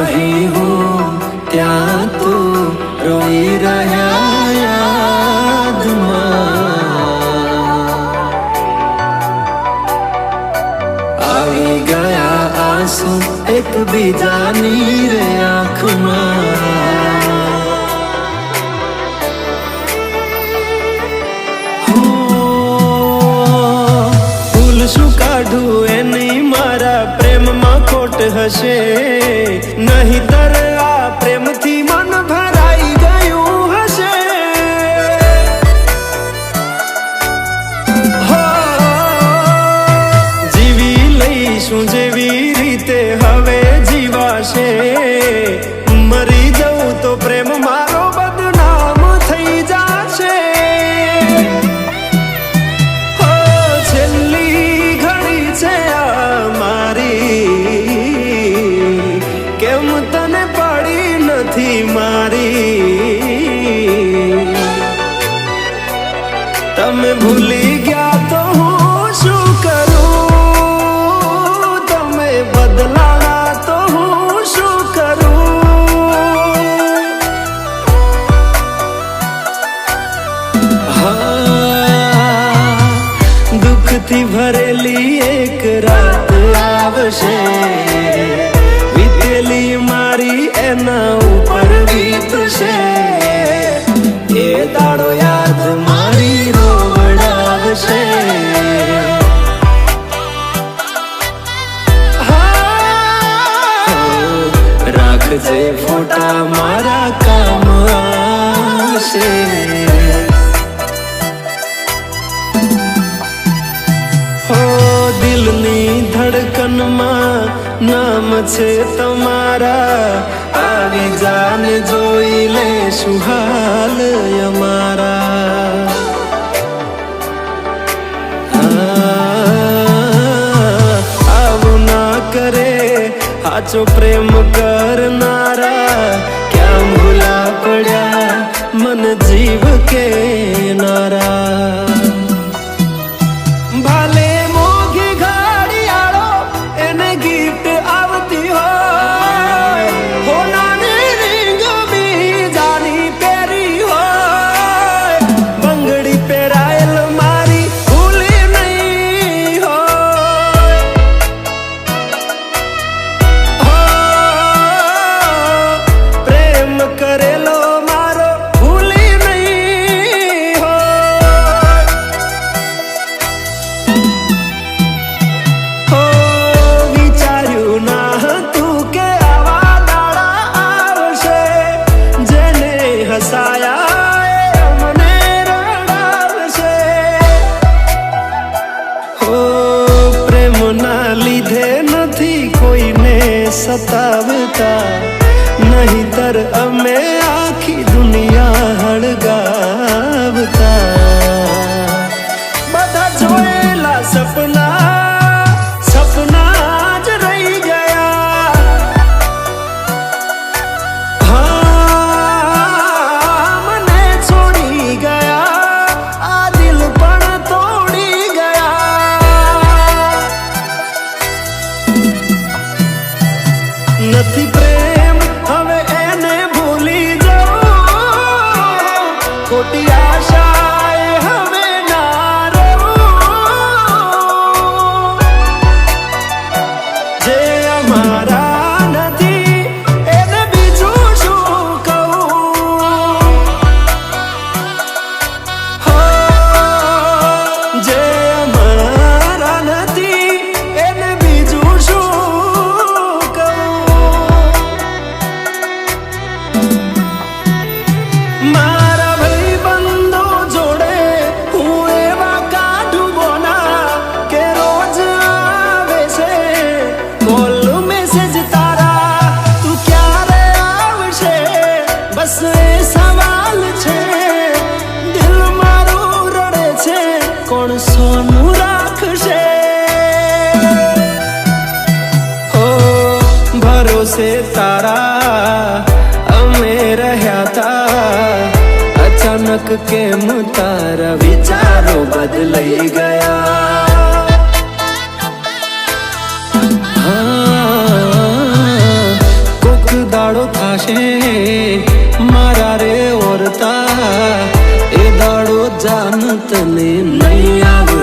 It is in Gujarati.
અહીં હું ત્યાં તું રોઈ રહ્યા યાદમાં આવી ગયા આંસુ એકબીજાની રે આંખમાં શું કાઢું એની મારા પ્રેમમાં ખોટ હશે નહીતર આ પ્રેમથી મન ભરાઈ ગયું હશે હો જીવી લઈશું જેવી રીતે હવે જીવાશે મરી જવું તો પ્રેમ મારો બદનામ થઈ જશે કેમ તને પડી નથી મારી તમે ભૂલી ગયા તો હું શું કરું તમે બદલાણા તો હું શું કરું હા દુઃખથી ભરેલી એક રાત આવશે મારી એના ઉપર વીતશે એ દાડો યાદ મારી રોવડાવશે રાખજે ફોટા મારા કામ આવશે હો દિલની ધડકનમાં નામ છે તમારા આવી જાન જોઈ લે સુહાલ અમારા આવું ના કરે સાચો પ્રેમ કરનારા ક્યાં ભૂલા પડ્યા મન જીવ કે નારા ભાલે મોઘી ગાડી આળો એને ગિફ્ટ આવતી હોય હોનાની રીંગ બીજાની પહેરી હોય બંગડી પહેરાયેલ મારી ભૂલી નહીં હોય પ્રેમ કરેલો મારો ભૂલી નહીં હોય વિચાર્યું ના હતું કે આવા દાડા આવશે જેને હસાયા મને રડાવશે હો પ્રેમના લીધે નથી કોઈને સતાવતા નહીતર અમે આખી દુનિયા હળગાવતા બધા જોયેલા સપના જ રહી ગયા હા મને છોડી ગયા આ દિલ પણ તોડી ગયા નથી પ્રેમ હવે એને ભૂલી જાઉં ખોટી આશાએ હવે ના રહું જે અમારા નથી એને બીજું શું કહું હો જે અમારા નથી એને બીજું શું મારા ભાઈબંધો જોડે હું એવા કાઢું બોના કે રોજ આવે છે કોલ મેસેજ તારા તું ક્યારે આવશે બસ એ સવાલ છે દિલ મારું રડે છે કોણ સોનું રાખશે હો ભરોસે તારા અમે રહ્યા તા અચાનક કેમ તારા વિચારો બદલાઈ ગયા કોક દાડો થાશે મારા રે ઓરતા, એ દાડો જાન તને નહીં આવે.